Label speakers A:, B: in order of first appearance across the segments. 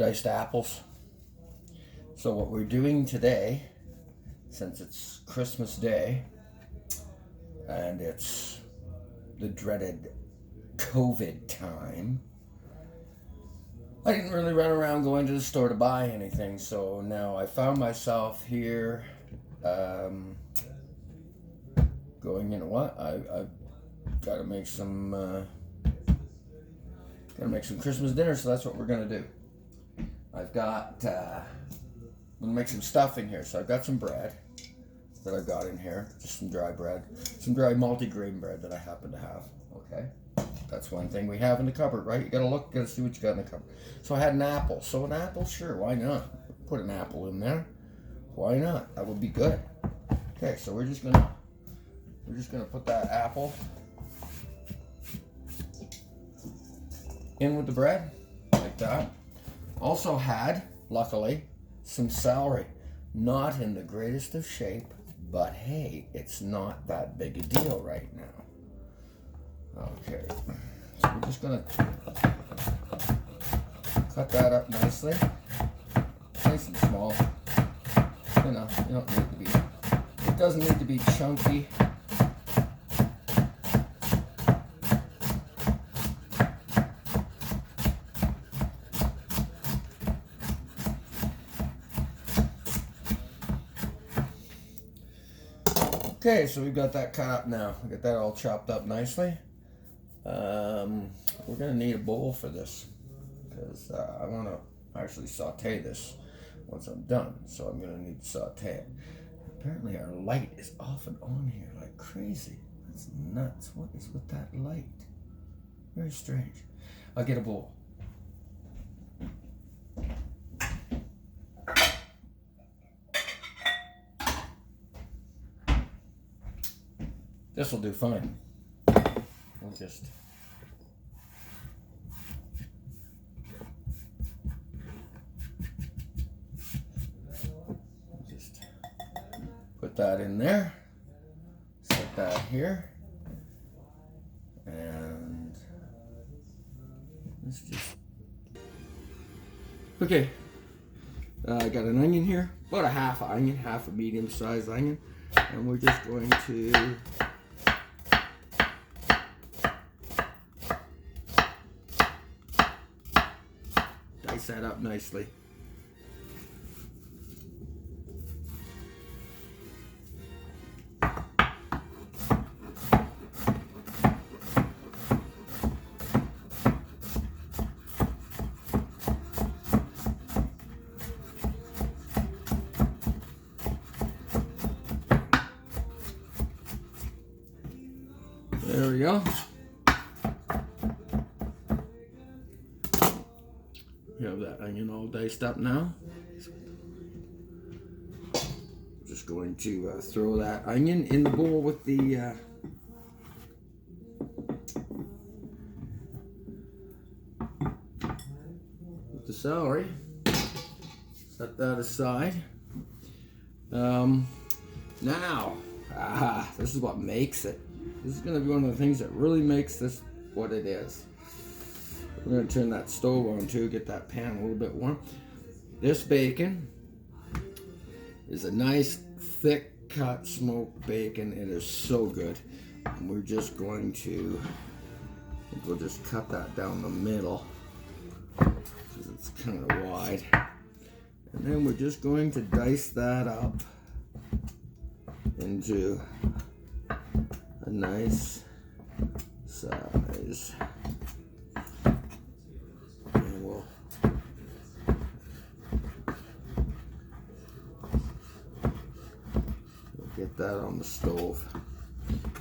A: diced apples. So what we're doing today, since it's Christmas Day and it's the dreaded COVID time, I didn't really run around going to the store to buy anything. So now I found myself here going, you know what, I've got to make some Christmas dinner, so that's what we're gonna do. I've got I'm gonna make some stuffing here. So I've got some bread that I've got in here, just some dry bread, some dry multi-grain bread that I happen to have. Okay, that's one thing we have in the cupboard, right? You gotta look, gotta see what you got in the cupboard. So I had an apple. So an apple, sure, why not? Put an apple in there. Why not? That would be good. Okay, so we're just gonna put that apple in with the bread, like that. Also had, luckily, some celery. Not in the greatest of shape, but hey, it's not that big a deal right now. Okay, so we're just gonna cut that up nicely, nice and small. You know, you don't need to be, it doesn't need to be chunky. Okay, so we've got that cut up now. We got that all chopped up nicely. We're gonna need a bowl for this because I want to actually saute this once I'm done. So I'm gonna need to saute it. Apparently our light is off and on here like crazy. That's nuts. What is with that light? Very strange. I'll get a bowl. This will do fine. We'll just put that in there. Set that here. And let's just... Okay. I got an onion here. About a half onion, half a medium-sized onion. And we're just going to dice that up nicely. There we go. We have that onion all diced up now. Just going to throw that onion in the bowl with the celery. Set that aside. Now, this is what makes it. This is going to be one of the things that really makes this what it is. We're going to turn that stove on too, get that pan a little bit warm. This bacon is a nice thick cut smoked bacon. It is so good. And we're just going to, I think we'll just cut that down the middle because it's kind of wide. And then we're just going to dice that up into a nice size. And we'll get that on the stove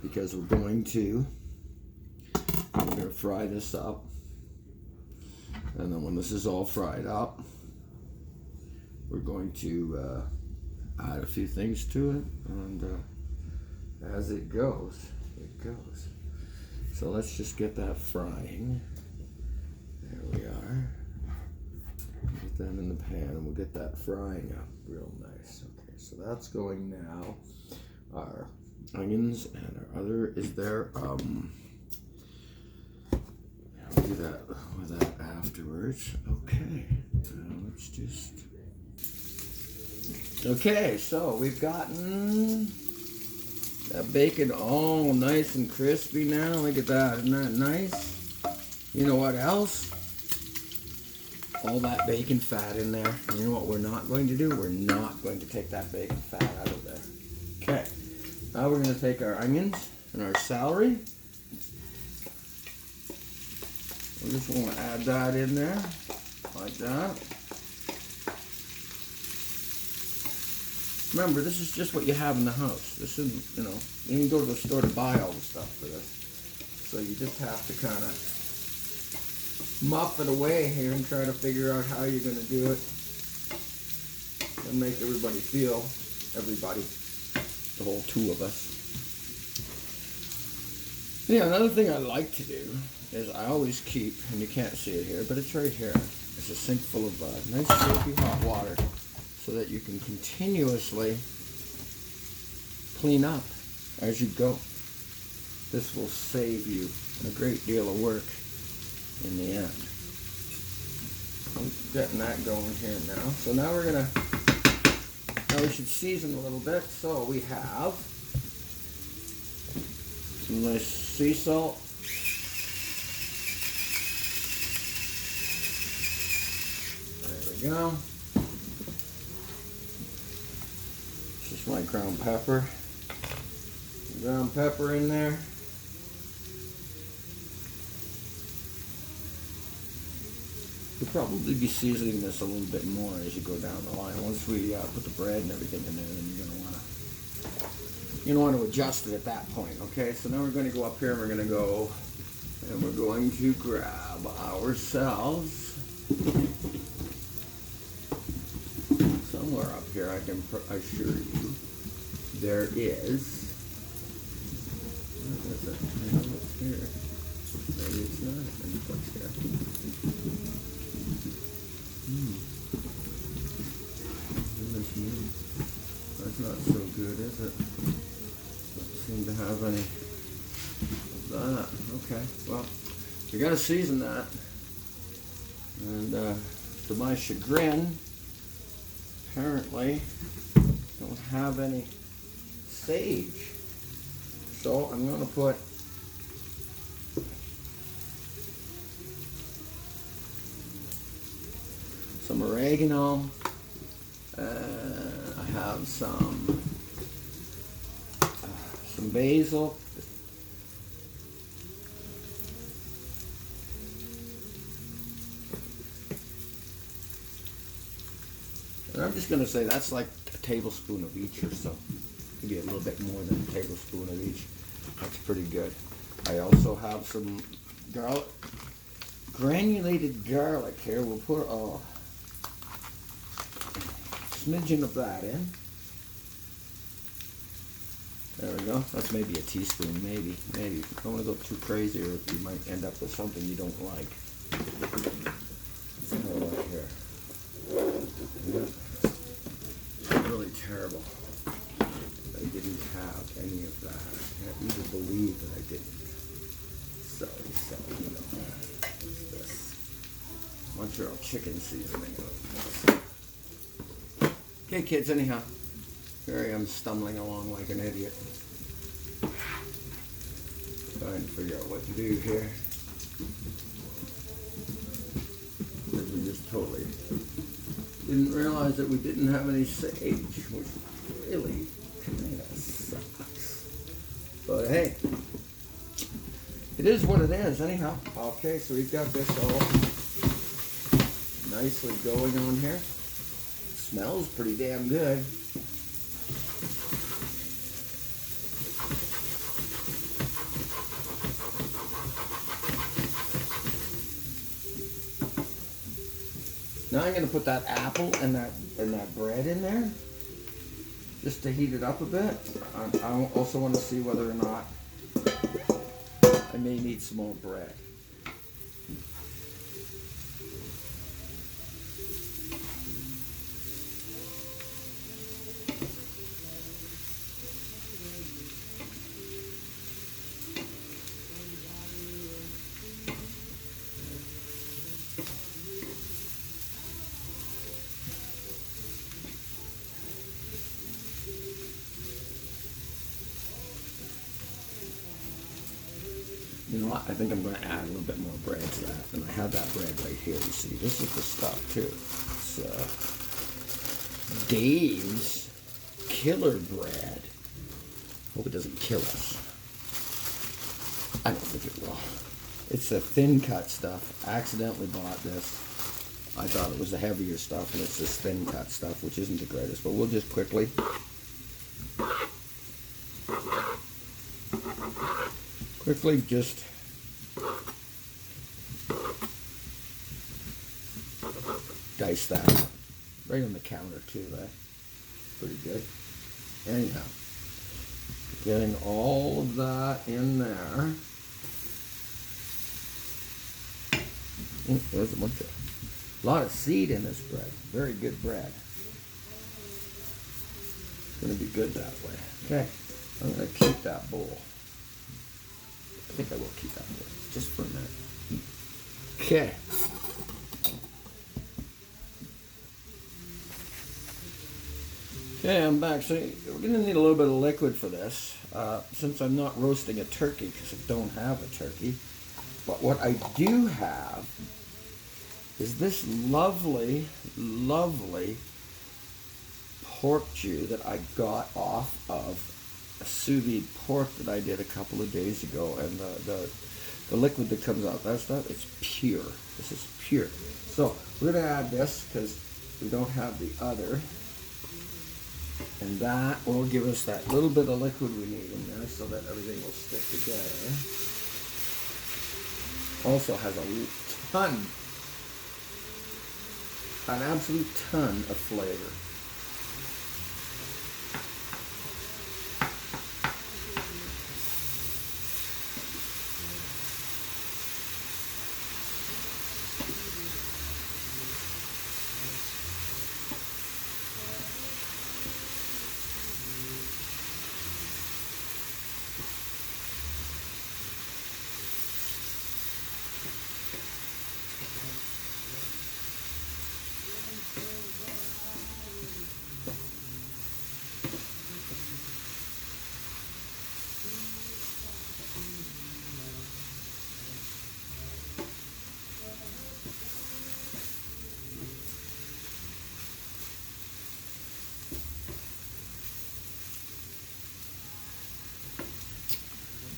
A: because we're going to fry this up. And then when this is all fried up, we're going to add a few things to it, and as it goes, it goes. So let's just get that frying. There we are. Get that in the pan, and we'll get that frying up real nice. Okay, so that's going now. Our onions and our other is there. I'll do that with that afterwards. Okay, let's just. Okay, so we've gotten that bacon all nice and crispy now. Look at that, isn't that nice? You know what else? All that bacon fat in there. You know what we're not going to do? We're not going to take that bacon fat out of there. Okay, now we're going to take our onions and our celery. We just want to add that in there, like that. Remember, this is just what you have in the house. This isn't, you know, you can go to the store to buy all the stuff for this. So you just have to kind of muff it away here and try to figure out how you're going to do it and make everybody feel, the whole two of us. Yeah, another thing I like to do is I always keep, and you can't see it here, but it's right here. It's a sink full of nice soapy hot water so that you can continuously clean up as you go. This will save you a great deal of work in the end. I'm getting that going here now. So now we're gonna, now we should season a little bit. So we have some nice sea salt. There we go. This is my ground pepper. Ground pepper in there. You'll probably be seasoning this a little bit more as you go down the line. Once we put the bread and everything in there, then you're gonna want to adjust it at that point. Okay, so now we're going to go up here and we're going to go and we're going to grab ourselves somewhere up here. I can assure you there is. Where is it? I know it's here. Maybe it's not. Maybe it's here. Goodness me. That's not so good, is it? Doesn't seem to have any of that. Okay, well, we gotta season that. And to my chagrin, apparently don't have any sage. So I'm gonna put some oregano. I have some basil. And I'm just going to say that's like a tablespoon of each or so. Maybe a little bit more than a tablespoon of each. That's pretty good. I also have some garlic, granulated garlic here. We'll put a smidgen of that in. There we go. That's maybe a teaspoon, maybe. Don't want to go too crazy or you might end up with something you don't like. Let's have a look here. Yeah. Really terrible. I didn't have any of that. I can't even believe that I didn't. So, you know, what's this? Montreal chicken seasoning. Okay, kids, anyhow. Here I am stumbling along like an idiot. Trying to figure out what to do here. Because we just totally didn't realize that we didn't have any sage, which really kind of sucks. But hey, it is what it is anyhow. Okay, so we've got this all nicely going on here. Smells pretty damn good. Now I'm going to put that apple and that bread in there, just to heat it up a bit. I also want to see whether or not I may need some more bread. I think I'm going to add a little bit more bread to that. And I have that bread right here, you see. This is the stuff, too. It's Dave's Killer Bread. Hope it doesn't kill us. I don't think it will. It's the thin cut stuff. I accidentally bought this. I thought it was the heavier stuff, and it's this thin cut stuff, which isn't the greatest. But we'll just quickly just dice that up. Right on the counter too, right? Pretty good. Anyhow, getting all of that in there. There's a bunch of, a lot of seed in this bread. Very good bread. It's going to be good that way. Okay, I'm going to keep that bowl. I think I will keep that bowl just for a minute. Okay. Okay, I'm back. So we're going to need a little bit of liquid for this, since I'm not roasting a turkey because I don't have a turkey. But what I do have is this lovely, lovely pork stew that I got off of a sous vide pork that I did a couple of days ago, and the liquid that comes out, that stuff, it's pure. This is pure. So we're going to add this because we don't have the other. And that will give us that little bit of liquid we need in there so that everything will stick together. Also has a ton, an absolute ton of flavor.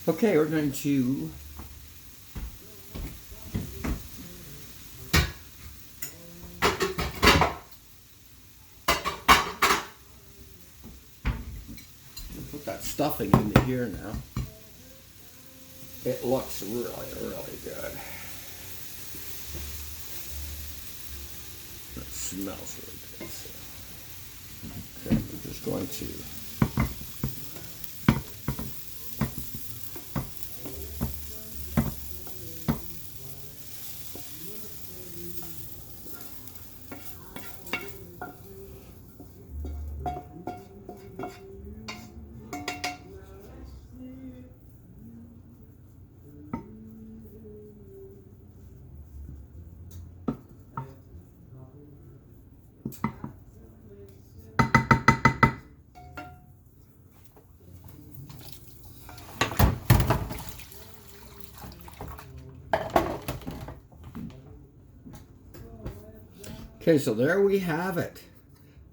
A: Okay, we're going to put that stuffing into here now. It looks really, really good. It smells really good. So. Okay, we're just going to Okay, so there we have it.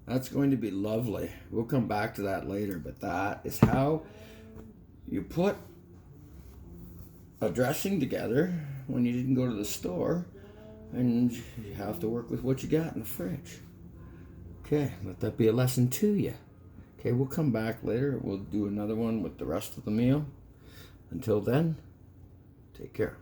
A: That's going to be lovely. We'll come back to that later, but that is how you put a dressing together when you didn't go to the store, and you have to work with what you got in the fridge. Okay, let that be a lesson to you. Okay, we'll come back later. We'll do another one with the rest of the meal. Until then, take care.